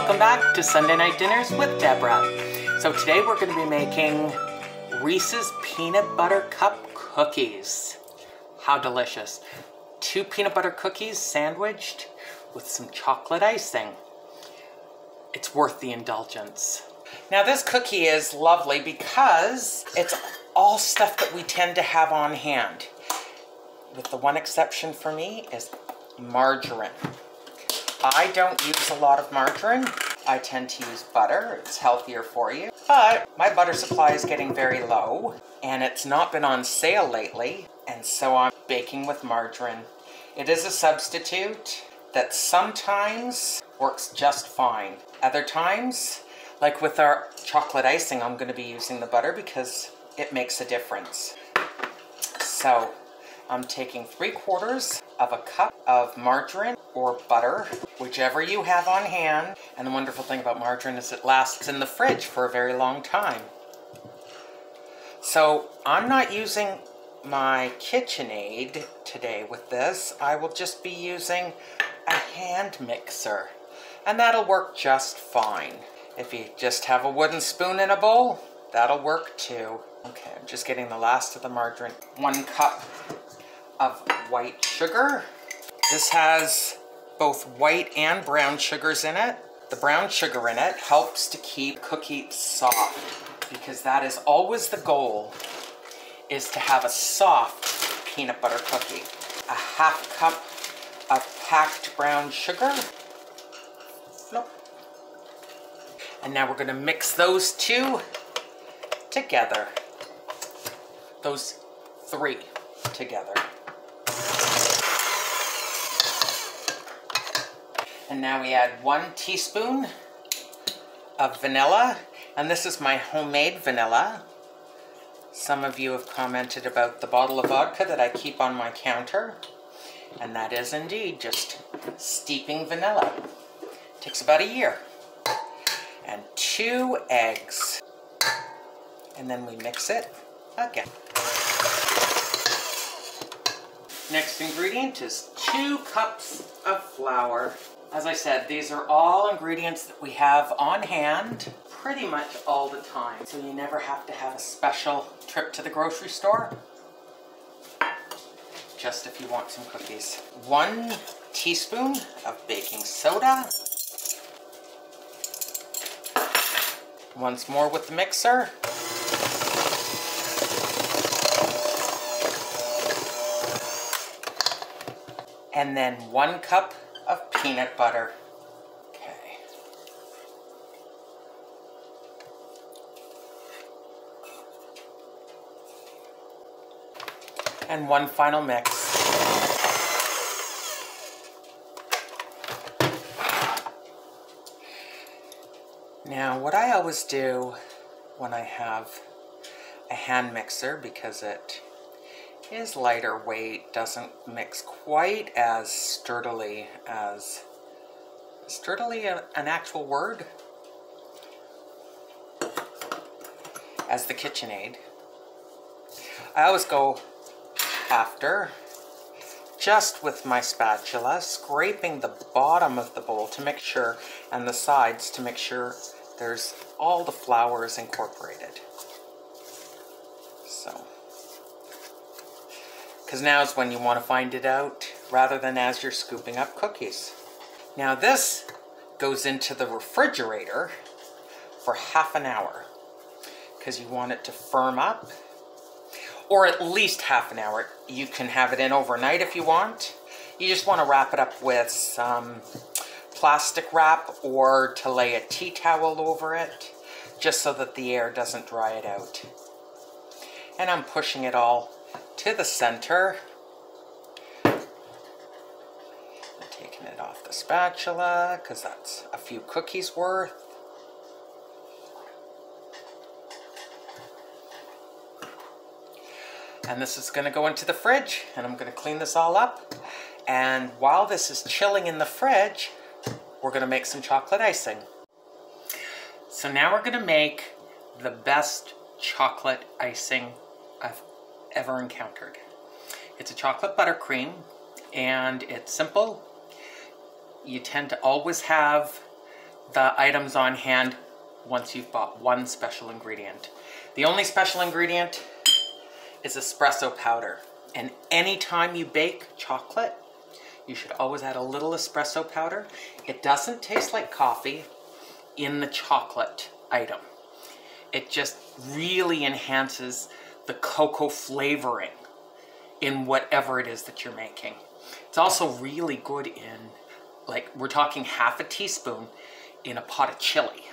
Welcome back to Sunday Night Dinners with Deborah. So today we're going to be making Reese's Peanut Butter Cup Cookies. How delicious. 2 peanut butter cookies sandwiched with some chocolate icing. It's worth the indulgence. Now this cookie is lovely because it's all stuff that we tend to have on hand. With the one exception for me is margarine. I don't use a lot of margarine. I tend to use butter. It's healthier for you. But my butter supply is getting very low and it's not been on sale lately. And so I'm baking with margarine. It is a substitute that sometimes works just fine. Other times, like with our chocolate icing, I'm going to be using the butter because it makes a difference. So I'm taking 3/4 of a cup of margarine or butter, whichever you have on hand. And the wonderful thing about margarine is it lasts in the fridge for a very long time. So I'm not using my KitchenAid today with this. I will just be using a hand mixer, and that'll work just fine. If you just have a wooden spoon in a bowl, that'll work too. Okay, I'm just getting the last of the margarine. 1 cup of white sugar. This has both white and brown sugars in it. The brown sugar in it helps to keep cookies soft because that is always the goal, is to have a soft peanut butter cookie. A 1/2 cup of packed brown sugar. Flop. And now we're going to mix those 2 together. Those 3 together. And now we add 1 teaspoon of vanilla, and this is my homemade vanilla. Some of you have commented about the bottle of vodka that I keep on my counter, and that is indeed just steeping vanilla. It takes about a year. And 2 eggs. And then we mix it again. Next ingredient is 2 cups of flour. As I said, these are all ingredients that we have on hand pretty much all the time. So you never have to have a special trip to the grocery store. Just if you want some cookies. 1 teaspoon of baking soda. Once more with the mixer. And then 1 cup of peanut butter. Okay. And 1 final mix. Now, what I always do when I have a hand mixer, because it is lighter weight, doesn't mix quite as sturdily as, an actual word? As the KitchenAid. I always go after, just with my spatula, scraping the bottom of the bowl to make sure, and the sides to make sure there's all the flour is incorporated. So. Because now is when you want to find it out, rather than as you're scooping up cookies. Now this goes into the refrigerator for ½ an hour, because you want it to firm up, or at least ½ an hour. You can have it in overnight if you want. You just want to wrap it up with some plastic wrap, or to lay a tea towel over it, just so that the air doesn't dry it out. And I'm pushing it all to the center. I'm taking it off the spatula because that's a few cookies worth. And this is going to go into the fridge, and I'm going to clean this all up. And while this is chilling in the fridge, we're going to make some chocolate icing. So now we're going to make the best chocolate icing I've ever encountered. It's a chocolate buttercream, and it's simple. You tend to always have the items on hand once you've bought one special ingredient. The only special ingredient is espresso powder. And anytime you bake chocolate, you should always add a little espresso powder. It doesn't taste like coffee in the chocolate item. It just really enhances the cocoa flavoring in whatever it is that you're making. It's also really good in, like, we're talking half a teaspoon in a pot of chili.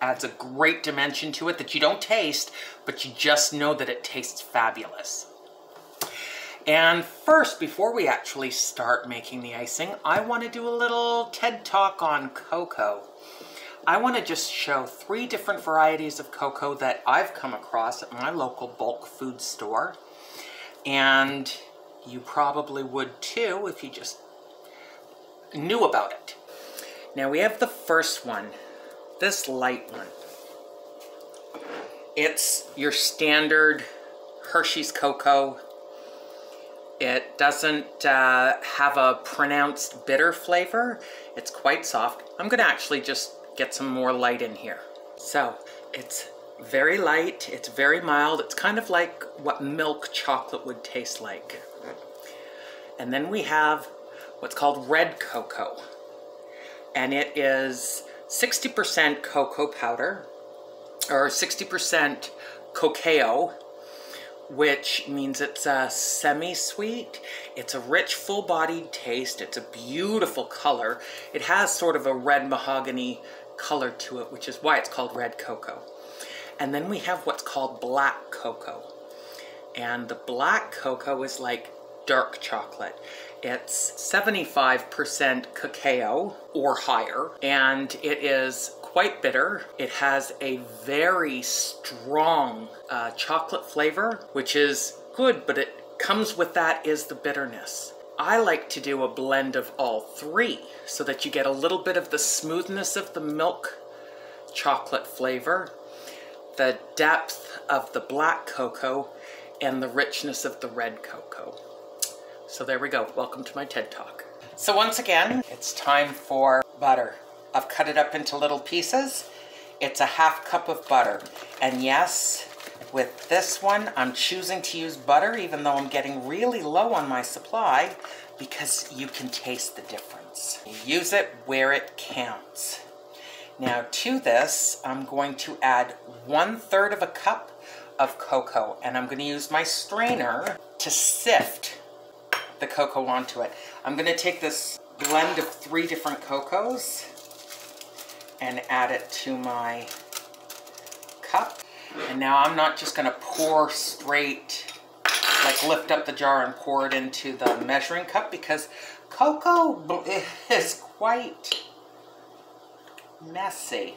Adds a great dimension to it that you don't taste, but you just know that it tastes fabulous. And first, before we actually start making the icing, I want to do a little TED Talk on cocoa. I want to just show 3 different varieties of cocoa that I've come across at my local bulk food store. And you probably would too if you just knew about it. Now we have the first one, this light one. It's your standard Hershey's cocoa. It doesn't have a pronounced bitter flavor. It's quite soft. I'm gonna actually just get some more light in here. So it's very light, it's very mild. It's kind of like what milk chocolate would taste like. And then we have what's called red cocoa. And it is 60% cocoa powder, or 60% cacao, which means it's semi-sweet. It's a rich, full-bodied taste. It's a beautiful color. It has sort of a red mahogany color to it, which is why it's called red cocoa. And then we have what's called black cocoa. And the black cocoa is like dark chocolate. It's 75% cacao or higher, and it is quite bitter. It has a very strong chocolate flavor, which is good, but it comes with that is the bitterness. I like to do a blend of all 3 so that you get a little bit of the smoothness of the milk chocolate flavor, the depth of the black cocoa, and the richness of the red cocoa. So there we go. Welcome to my TED Talk. So once again, it's time for butter. I've cut it up into little pieces. It's a ½ cup of butter. And yes, with this one, I'm choosing to use butter even though I'm getting really low on my supply because you can taste the difference. You use it where it counts. Now to this, I'm going to add 1/3 of a cup of cocoa, and I'm going to use my strainer to sift the cocoa onto it. I'm going to take this blend of 3 different cocos and add it to my cup. And now I'm not just going to pour straight, like lift up the jar and pour it into the measuring cup, because cocoa is quite messy.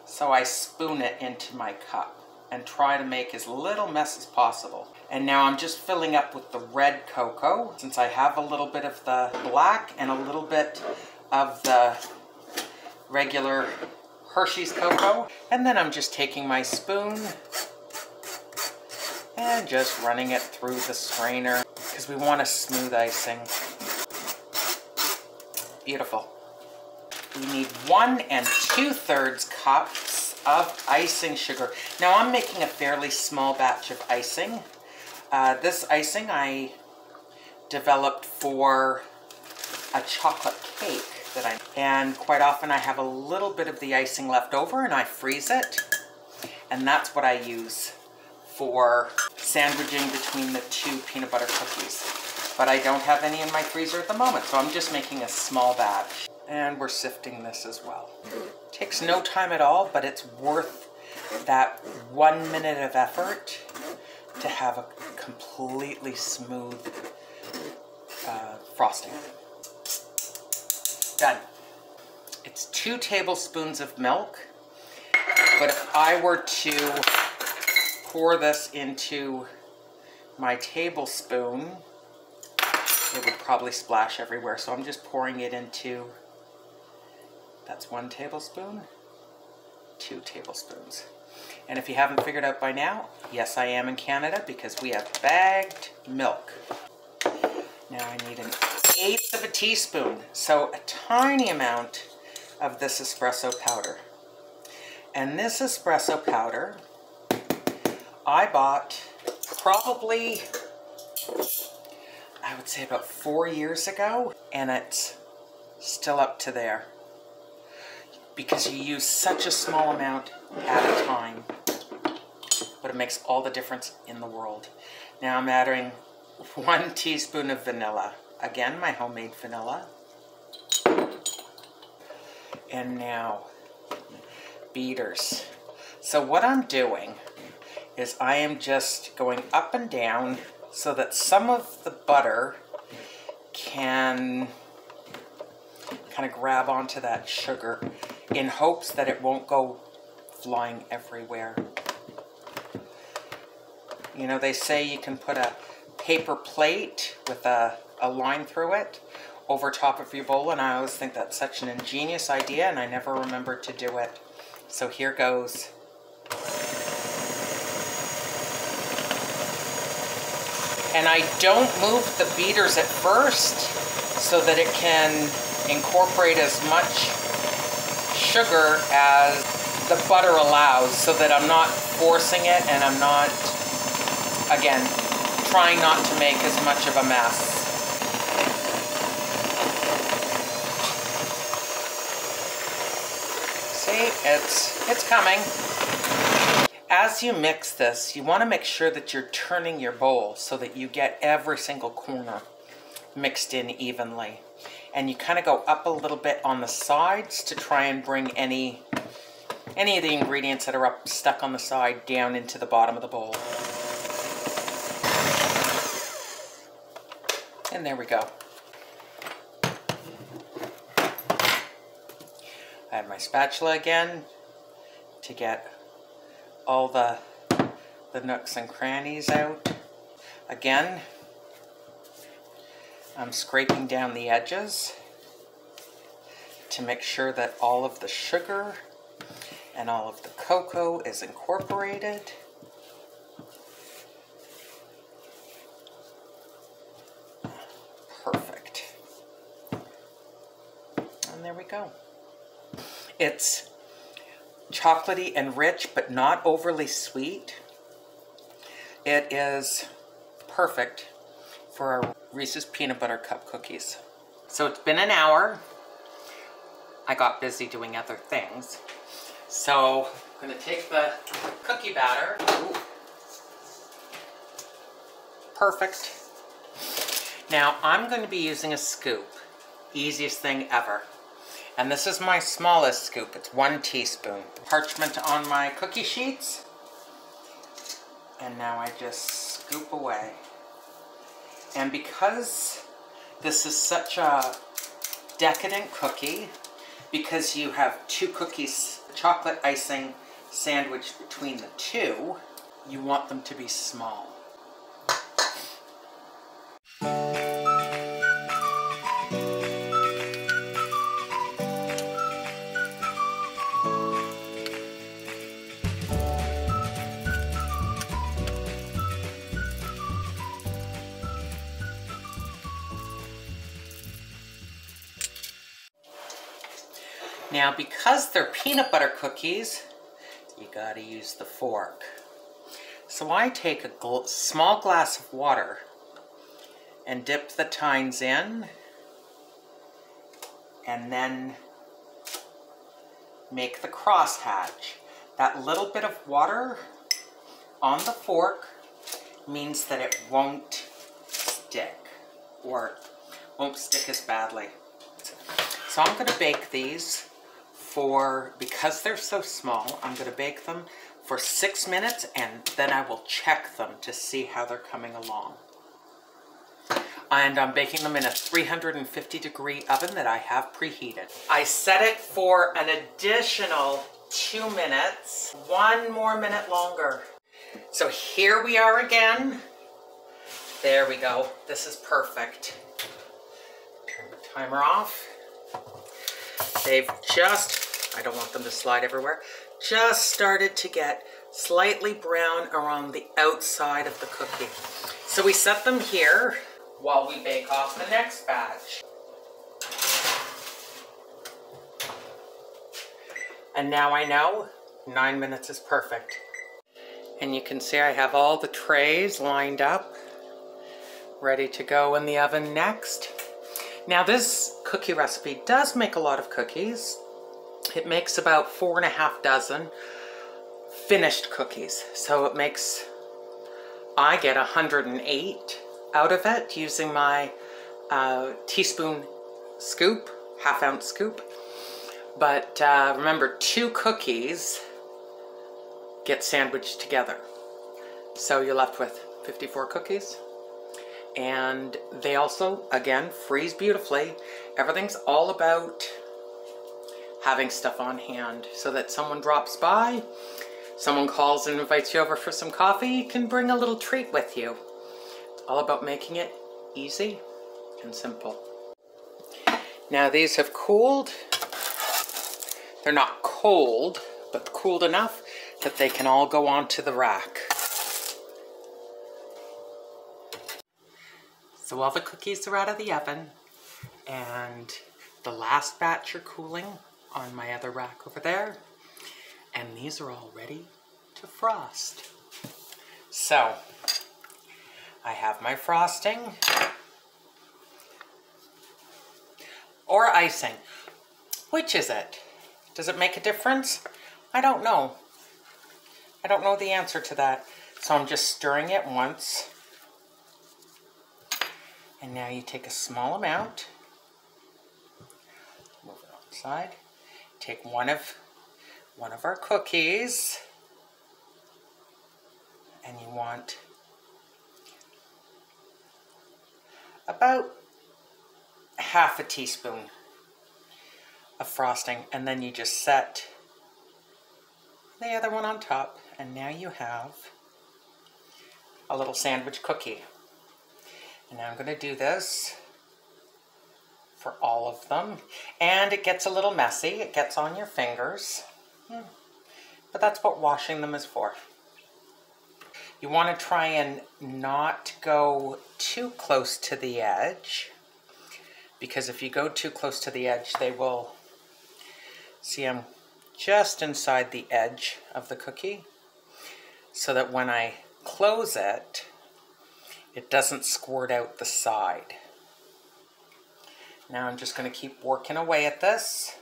So I spoon it into my cup and try to make as little mess as possible. And now I'm just filling up with the red cocoa, since I have a little bit of the black and a little bit of the regular Hershey's cocoa. And then I'm just taking my spoon and just running it through the strainer, because we want a smooth icing. Beautiful. We need 1 2/3 cups of icing sugar. Now I'm making a fairly small batch of icing. This icing I developed for a chocolate cake and quite often I have a little bit of the icing left over and I freeze it, and that's what I use for sandwiching between the 2 peanut butter cookies. But I don't have any in my freezer at the moment, so I'm just making a small batch. And we're sifting this as well. Takes no time at all, but it's worth that 1 minute of effort to have a completely smooth frosting. Done. It's 2 tablespoons of milk, but if I were to pour this into my tablespoon, it would probably splash everywhere, so I'm just pouring it into, that's 1 tablespoon, 2 tablespoons. And if you haven't figured out by now, yes, I am in Canada because we have bagged milk. Now I need 1/8 of a teaspoon, so a tiny amount of this espresso powder. And this espresso powder, I bought probably, I would say about 4 years ago, and it's still up to there. Because you use such a small amount at a time, but it makes all the difference in the world. Now I'm adding 1 teaspoon of vanilla. Again, my homemade vanilla. And now, beaters. So what I'm doing is I am just going up and down so that some of the butter can kind of grab onto that sugar in hopes that it won't go flying everywhere. You know, they say you can put a paper plate with a line through it over top of your bowl, and I always think that's such an ingenious idea, and I never remembered to do it. So here goes. And I don't move the beaters at first so that it can incorporate as much sugar as the butter allows, so that I'm not forcing it and I'm not, again, trying not to make as much of a mess. See, it's coming. As you mix this, you want to make sure that you're turning your bowl so that you get every single corner mixed in evenly. And you kind of go up a little bit on the sides to try and bring any of the ingredients that are stuck on the side down into the bottom of the bowl. And there we go. I have my spatula again to get all the nooks and crannies out. Again, I'm scraping down the edges to make sure that all of the sugar and all of the cocoa is incorporated. Perfect. And there we go. It's chocolatey and rich, but not overly sweet. It is perfect for our Reese's Peanut Butter Cup cookies. So it's been an hour. I got busy doing other things. So I'm going to take the cookie batter. Ooh. Perfect. Now I'm going to be using a scoop. Easiest thing ever. And this is my smallest scoop. It's 1 teaspoon. Parchment on my cookie sheets. And now I just scoop away. And because this is such a decadent cookie, because you have 2 cookies, chocolate icing sandwiched between the 2, you want them to be small. Now, because they're peanut butter cookies, you gotta use the fork. So I take a small glass of water and dip the tines in, and then make the crosshatch. That little bit of water on the fork means that it won't stick, or won't stick as badly. So I'm gonna bake these because they're so small, I'm going to bake them for 6 minutes, and then I will check them to see how they're coming along. And I'm baking them in a 350-degree oven that I have preheated. I set it for an additional 2 minutes, 1 more minute longer. So here we are again. There we go. This is perfect. Turn the timer off. They've just, I don't want them to slide everywhere, just started to get slightly brown around the outside of the cookie. So we set them here while we bake off the next batch. And now I know 9 minutes is perfect. And you can see I have all the trays lined up, ready to go in the oven next. Now this cookie recipe does make a lot of cookies. It makes about 4.5 dozen finished cookies. So it makes, I get 108 out of it using my teaspoon scoop, half-ounce scoop. But remember, 2 cookies get sandwiched together. So you're left with 54 cookies. And they also, again, freeze beautifully. Everything's all about having stuff on hand so that someone drops by, someone calls and invites you over for some coffee, you can bring a little treat with you. It's all about making it easy and simple. Now these have cooled. They're not cold, but cooled enough that they can all go onto the rack. So all the cookies are out of the oven, and the last batch are cooling on my other rack over there, and these are all ready to frost. So I have my frosting or icing. Which is it? Does it make a difference? I don't know. I don't know the answer to that. So I'm just stirring it once. And now you take a small amount, move it on the side, take one of our cookies, and you want about half a teaspoon of frosting, and then you just set the other one on top, and now you have a little sandwich cookie. And now I'm going to do this for all of them. And it gets a little messy. It gets on your fingers. But that's what washing them is for. You want to try and not go too close to the edge. Because if you go too close to the edge, they will... See, I'm just inside the edge of the cookie. So that when I close it, it doesn't squirt out the side. Now I'm just going to keep working away at this.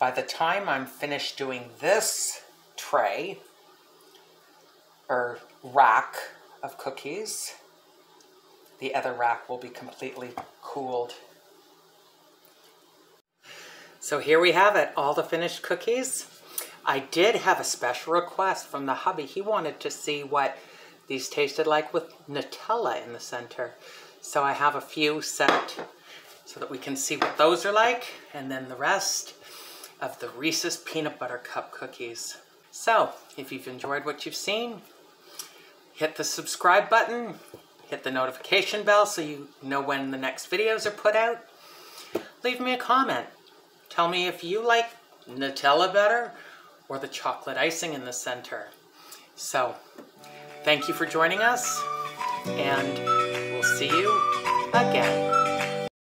By the time I'm finished doing this tray, or rack of cookies, the other rack will be completely cooled. So here we have it, all the finished cookies. I did have a special request from the hubby. He wanted to see what these tasted like with Nutella in the center. So I have a few set so that we can see what those are like, and then the rest of the Reese's Peanut Butter Cup cookies. So, if you've enjoyed what you've seen, hit the subscribe button, hit the notification bell so you know when the next videos are put out. Leave me a comment. Tell me if you like Nutella better or the chocolate icing in the center. So, thank you for joining us, and we'll see you again.